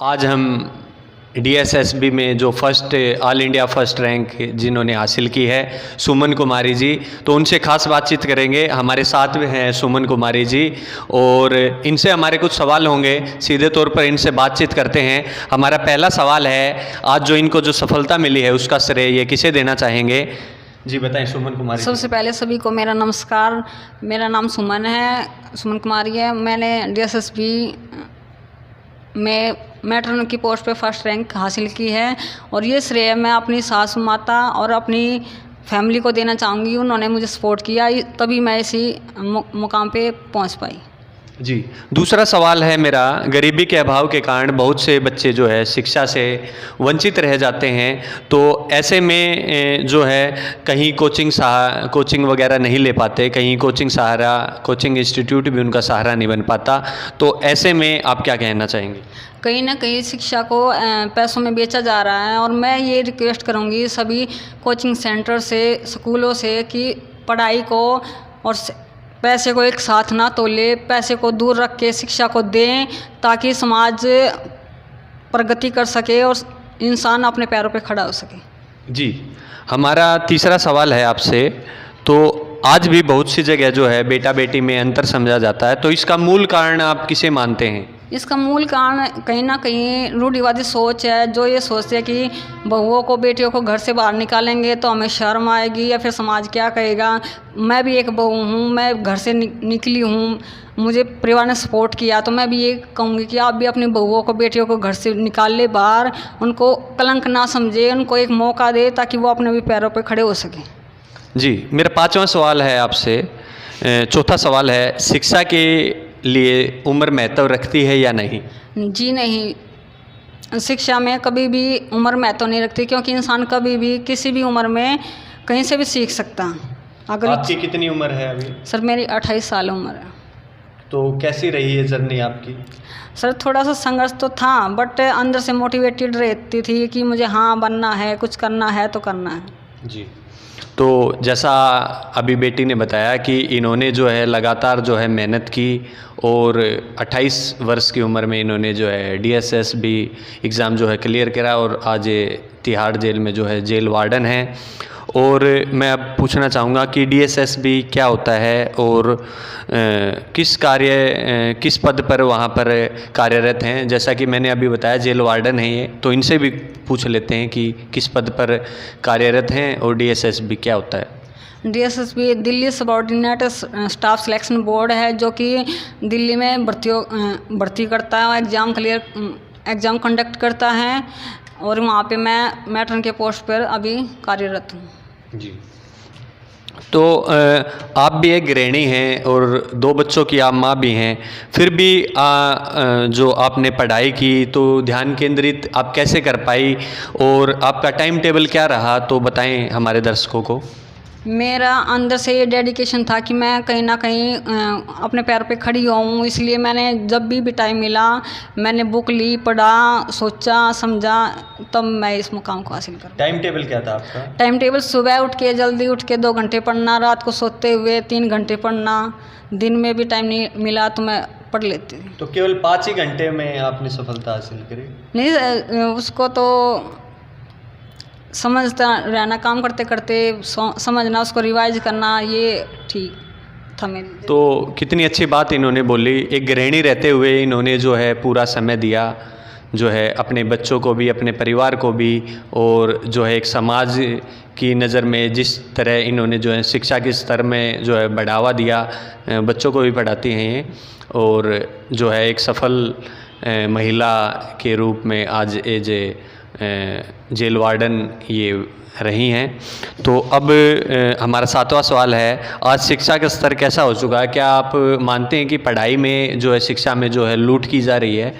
आज हम डीएसएसबी में जो first all India first rank जिन्होंने हासिल की है सुमन कुमारी जी, तो उनसे खास बातचीत करेंगे। हमारे साथ में हैं सुमन कुमारी जी और इनसे हमारे कुछ सवाल होंगे, सीधे तौर पर इनसे बातचीत करते हैं। हमारा पहला सवाल है, आज जो इनको जो सफलता मिली है उसका श्रेय ये किसे देना चाहेंगे? जी बताएं सुमन कुमारी। सबसे पहले सभी को मेरा नमस्कार। मेरा नाम सुमन है, सुमन कुमारी है। मैंने डीएसएसबी में मैट्रन की पोस्ट पे फर्स्ट रैंक हासिल की है और ये श्रेय मैं अपनी सासू माता और अपनी फैमिली को देना चाहूँगी। उन्होंने मुझे सपोर्ट किया, तभी मैं इसी मुकाम पे पहुँच पाई। जी, दूसरा सवाल है मेरा, गरीबी के अभाव के कारण बहुत से बच्चे जो है शिक्षा से वंचित रह जाते हैं, तो ऐसे में जो है कहीं कोचिंग वगैरह नहीं ले पाते, कहीं कोचिंग इंस्टीट्यूट भी उनका सहारा नहीं बन पाता, तो ऐसे में आप क्या कहना चाहेंगे? कहीं ना कहीं शिक्षा को पैसों में बेचा जा रहा है और मैं ये रिक्वेस्ट करूँगी सभी कोचिंग सेंटर से, स्कूलों से कि पढ़ाई को और पैसे को एक साथ ना तोले, पैसे को दूर रख के शिक्षा को दें ताकि समाज प्रगति कर सके और इंसान अपने पैरों पे खड़ा हो सके। जी, हमारा तीसरा सवाल है आपसे, तो आज भी बहुत सी जगह जो है बेटा बेटी में अंतर समझा जाता है, तो इसका मूल कारण आप किसे मानते हैं? इसका मूल कारण कहीं ना कहीं रूढ़िवादी सोच है, जो ये सोचते हैं कि बहुओं को, बेटियों को घर से बाहर निकालेंगे तो हमें शर्म आएगी या फिर समाज क्या कहेगा। मैं भी एक बहू हूँ, मैं घर से निकली हूँ, मुझे परिवार ने सपोर्ट किया, तो मैं भी ये कहूँगी कि आप भी अपनी बहुओं को, बेटियों को घर से निकाल ले बाहर, उनको कलंक ना समझे, उनको एक मौका दे ताकि वो अपने भी पैरों पर खड़े हो सकें। जी, मेरा पाँचवा सवाल है आपसे, चौथा सवाल है, शिक्षा के लिए उम्र महत्व रखती है या नहीं? जी नहीं, शिक्षा में कभी भी उम्र महत्व नहीं रखती, क्योंकि इंसान कभी भी किसी भी उम्र में कहीं से भी सीख सकता। अगर आपकी कितनी उम्र है अभी? सर मेरी 28 साल उम्र है। तो कैसी रही है जर्नी आपकी? सर थोड़ा सा संघर्ष तो था, बट अंदर से मोटिवेटेड रहती थी कि मुझे हाँ बनना है, कुछ करना है तो करना है। जी, तो जैसा अभी बेटी ने बताया कि इन्होंने जो है लगातार जो है मेहनत की और 28 वर्ष की उम्र में इन्होंने जो है डीएसएसबी एग्ज़ाम जो है क्लियर करा और आज तिहाड़ जेल में जो है जेल वार्डन है। और मैं अब पूछना चाहूँगा कि डीएसएसबी क्या होता है और किस पद पर वहाँ पर कार्यरत हैं? जैसा कि मैंने अभी बताया जेल वार्डन है ये, तो इनसे भी पूछ लेते हैं कि किस पद पर कार्यरत हैं और डीएसएसबी क्या होता है? DSSB Delhi subordinate staff selection board है, जो कि दिल्ली में भर्ती करता है, एग्ज़ाम कंडक्ट करता है और वहाँ पे मैं मैट्रन के पोस्ट पर अभी कार्यरत हूँ। जी, तो आप भी एक गृहिणी हैं और 2 बच्चों की आप माँ भी हैं, फिर भी जो आपने पढ़ाई की तो ध्यान केंद्रित आप कैसे कर पाई और आपका टाइम टेबल क्या रहा, तो बताएं हमारे दर्शकों को। मेरा अंदर से ये डेडिकेशन था कि मैं कहीं ना कहीं अपने पैर पे खड़ी होऊं, इसलिए मैंने जब भी टाइम मिला मैंने बुक ली, पढ़ा, सोचा, समझा, तब मैं इस मुकाम को हासिल कर। टाइम टेबल क्या था आपका? टाइम टेबल सुबह उठ के जल्दी उठ के 2 घंटे पढ़ना, रात को सोते हुए 3 घंटे पढ़ना, दिन में भी टाइम नहीं मिला तो मैं पढ़ लेती थी। तो केवल 5 ही घंटे में आपने सफलता हासिल करी? नहीं, उसको तो समझता रहना, काम करते करते समझना, उसको रिवाइज करना, ये ठीक था मेरे लिए। तो कितनी अच्छी बात इन्होंने बोली, एक गृहिणी रहते हुए इन्होंने जो है पूरा समय दिया, जो है अपने बच्चों को भी, अपने परिवार को भी, और जो है एक समाज की नज़र में जिस तरह इन्होंने जो है शिक्षा के स्तर में जो है बढ़ावा दिया, बच्चों को भी पढ़ाती हैं और जो है एक सफल महिला के रूप में आज एज जेल वार्डन ये रही हैं। तो अब हमारा 7वां सवाल है, आज शिक्षा का स्तर कैसा हो चुका है? क्या आप मानते हैं कि पढ़ाई में जो है, शिक्षा में जो है लूट की जा रही है?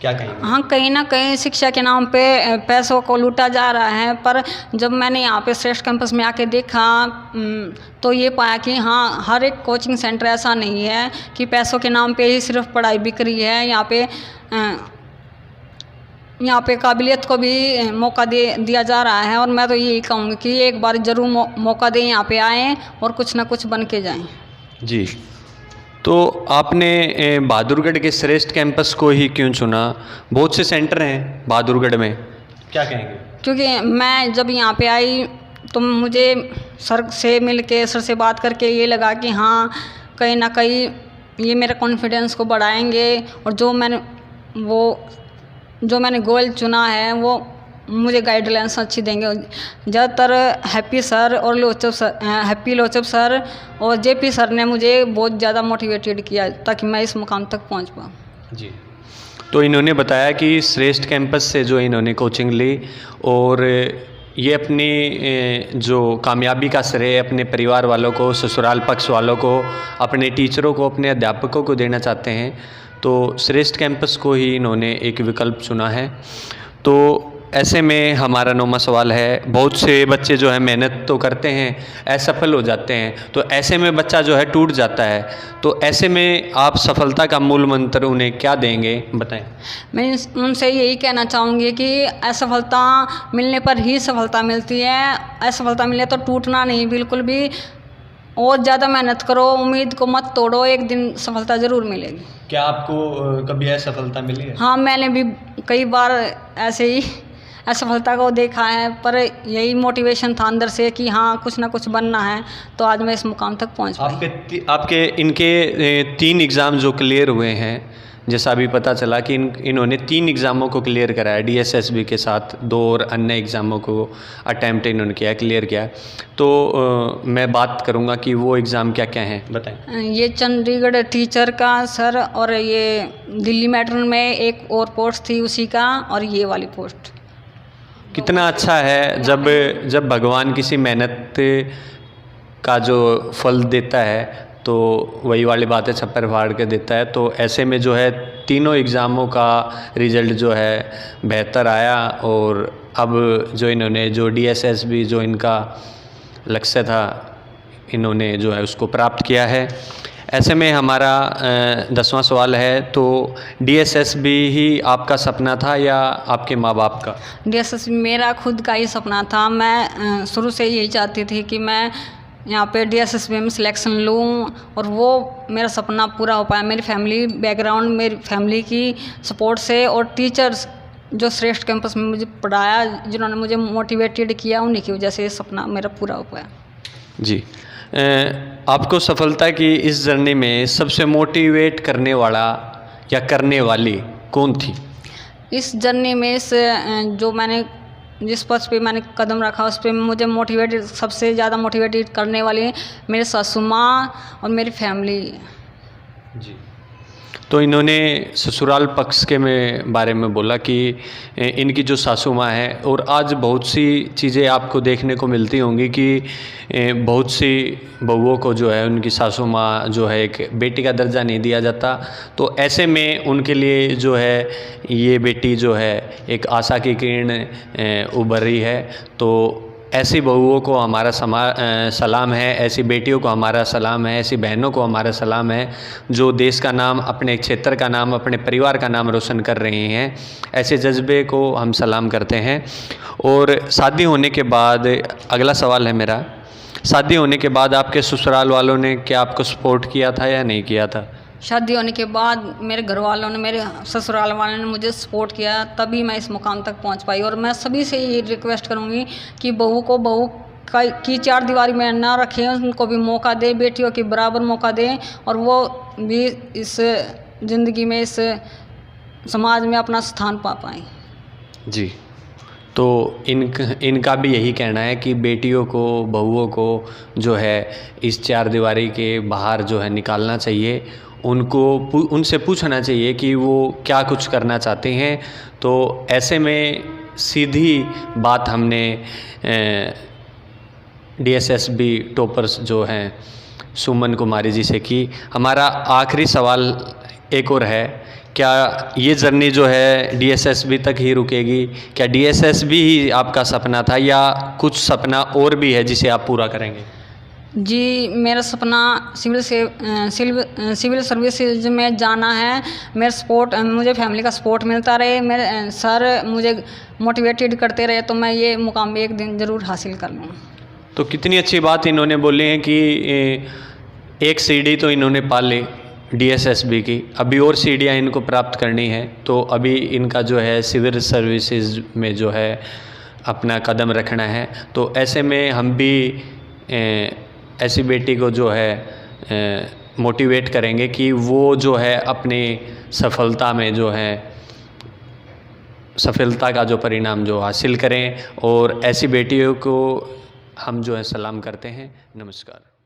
क्या कहेंगे? हाँ, कहीं ना कहीं शिक्षा के नाम पे पैसों को लूटा जा रहा है, पर जब मैंने यहाँ पे श्रेष्ठ कैंपस में आके देखा तो ये पाया कि हाँ, हर एक कोचिंग सेंटर ऐसा नहीं है कि पैसों के नाम पे ही सिर्फ पढ़ाई बिक रही है। यहाँ पे काबिलियत को भी मौका दिया जा रहा है और मैं तो यही कहूँगी कि एक बार ज़रूर मौका दें, यहाँ पे आएँ और कुछ ना कुछ बन के जाएँ। जी, तो आपने बहादुरगढ़ के श्रेष्ठ कैंपस को ही क्यों चुना? बहुत से सेंटर हैं बहादुरगढ़ में, क्या कहेंगे? क्योंकि मैं जब यहाँ पे आई तो मुझे सर से मिल के, सर से बात करके ये लगा कि हाँ, कहीं ना कहीं ये मेरा कॉन्फिडेंस को बढ़ाएंगे, और जो मैंने गोल चुना है वो मुझे गाइडलाइंस अच्छी देंगे। ज़्यादातर हैप्पी लोचब सर और जेपी सर ने मुझे बहुत ज़्यादा मोटिवेटेड किया ताकि मैं इस मुकाम तक पहुँच पाऊँ। जी, तो इन्होंने बताया कि श्रेष्ठ कैंपस से जो इन्होंने कोचिंग ली, और ये अपनी जो कामयाबी का श्रेय अपने परिवार वालों को, ससुराल पक्ष वालों को, अपने टीचरों को, अपने अध्यापकों को देना चाहते हैं। तो श्रेष्ठ कैंपस को ही इन्होंने एक विकल्प चुना है। तो ऐसे में हमारा 9वां सवाल है, बहुत से बच्चे जो है मेहनत तो करते हैं, असफल हो जाते हैं, तो ऐसे में बच्चा जो है टूट जाता है। तो ऐसे में आप सफलता का मूल मंत्र उन्हें क्या देंगे, बताएं। मैं उनसे यही कहना चाहूँगी कि असफलता मिलने पर ही सफलता मिलती है। असफलता मिले तो टूटना नहीं बिल्कुल भी, और ज़्यादा मेहनत करो, उम्मीद को मत तोड़ो, एक दिन सफलता ज़रूर मिलेगी। क्या आपको कभी असफलता मिली है? हाँ, मैंने भी कई बार ऐसे ही असफलता को देखा है, पर यही मोटिवेशन था अंदर से कि हाँ, कुछ ना कुछ बनना है, तो आज मैं इस मुकाम तक पहुंच पाई। आपके इनके 3 एग्ज़ाम जो क्लियर हुए हैं, जैसा अभी पता चला कि इन्होंने 3 एग्ज़ामों को क्लियर करा है DSSB के साथ, 2 और अन्य एग्ज़ामों को अटैम्प्ट इन्होंने किया, क्लियर किया। तो मैं बात करूंगा कि वो एग्ज़ाम क्या क्या हैं, बताएं। ये चंडीगढ़ टीचर का सर, और ये दिल्ली मेट्रो में एक और पोस्ट थी उसी का, और ये वाली पोस्ट। कितना अच्छा है जब भगवान किसी मेहनत का जो फल देता है, तो वही वाली बात है, छप्पर फाड़ के देता है। तो ऐसे में जो है तीनों एग्ज़ामों का रिज़ल्ट जो है बेहतर आया, और अब जो इन्होंने जो DSSB जो इनका लक्ष्य था, इन्होंने जो है उसको प्राप्त किया है। ऐसे में हमारा 10वां सवाल है, तो DSSB ही आपका सपना था या आपके माँ बाप का? DSSB मेरा खुद का ही सपना था। मैं शुरू से यही चाहती थी कि मैं यहाँ पे DSSB में सिलेक्शन लूँ, और वो मेरा सपना पूरा हो पाया। मेरी फैमिली बैकग्राउंड, मेरी फैमिली की सपोर्ट से, और टीचर्स जो श्रेष्ठ कैंपस में मुझे पढ़ाया, जिन्होंने मुझे मोटिवेटेड किया, उन्हीं की वजह से ये सपना मेरा पूरा हो पाया। जी, आपको सफलता की इस जर्नी में सबसे मोटिवेट करने वाला या करने वाली कौन थी? इस जर्नी में जिस पथ पे मैंने कदम रखा, उस पे मुझे सबसे ज़्यादा मोटिवेटेड करने वाली मेरे सासू माँ और मेरी फैमिली। जी, तो इन्होंने ससुराल पक्ष के बारे में बोला कि इनकी जो सासू माँ है, और आज बहुत सी चीज़ें आपको देखने को मिलती होंगी कि बहुत सी बहुओं को जो है उनकी सासू माँ जो है एक बेटी का दर्जा नहीं दिया जाता। तो ऐसे में उनके लिए जो है ये बेटी जो है एक आशा की किरण उभर रही है। तो ऐसी बहुओं को हमारा सलाम है, ऐसी बेटियों को हमारा सलाम है, ऐसी बहनों को हमारा सलाम है, जो देश का नाम, अपने क्षेत्र का नाम, अपने परिवार का नाम रोशन कर रही हैं। ऐसे जज्बे को हम सलाम करते हैं। और शादी होने के बाद, अगला सवाल है मेरा, शादी होने के बाद आपके ससुराल वालों ने क्या आपको सपोर्ट किया था या नहीं किया था? शादी होने के बाद मेरे घर वालों ने, मेरे ससुराल वालों ने मुझे सपोर्ट किया, तभी मैं इस मुकाम तक पहुंच पाई। और मैं सभी से ये रिक्वेस्ट करूंगी कि बहू को बहू की 4 दीवारी में ना रखें, उनको भी मौका दें, बेटियों के बराबर मौका दें, और वो भी इस ज़िंदगी में, इस समाज में अपना स्थान पा पाएँ। जी, तो इनका भी यही कहना है कि बेटियों को, बहुओं को जो है इस 4 दीवारी के बाहर जो है निकालना चाहिए, उनसे पूछना चाहिए कि वो क्या कुछ करना चाहते हैं। तो ऐसे में सीधी बात हमने DSSB टॉपर्स जो हैं सुमन कुमारी जी से की। हमारा आखिरी सवाल एक और है, क्या ये जर्नी जो है DSSB तक ही रुकेगी? क्या DSSB ही आपका सपना था या कुछ सपना और भी है जिसे आप पूरा करेंगे? जी, मेरा सपना सिविल सर्विसेज में जाना है। मुझे फैमिली का सपोर्ट मिलता रहे, मेरे सर मुझे मोटिवेटेड करते रहे, तो मैं ये मुकाम एक दिन ज़रूर हासिल कर लूँ। तो कितनी अच्छी बात इन्होंने बोली है कि एक सीढ़ी तो इन्होंने पा ली, DSSB की अभी और सीढ़ियाँ इनको प्राप्त करनी है, तो अभी इनका जो है सिविल सर्विसेज में जो है अपना कदम रखना है। तो ऐसे में हम भी ऐसी बेटी को जो है मोटिवेट करेंगे कि वो जो है अपनी सफलता में जो है सफलता का जो परिणाम जो हासिल करें, और ऐसी बेटियों को हम जो है सलाम करते हैं। नमस्कार।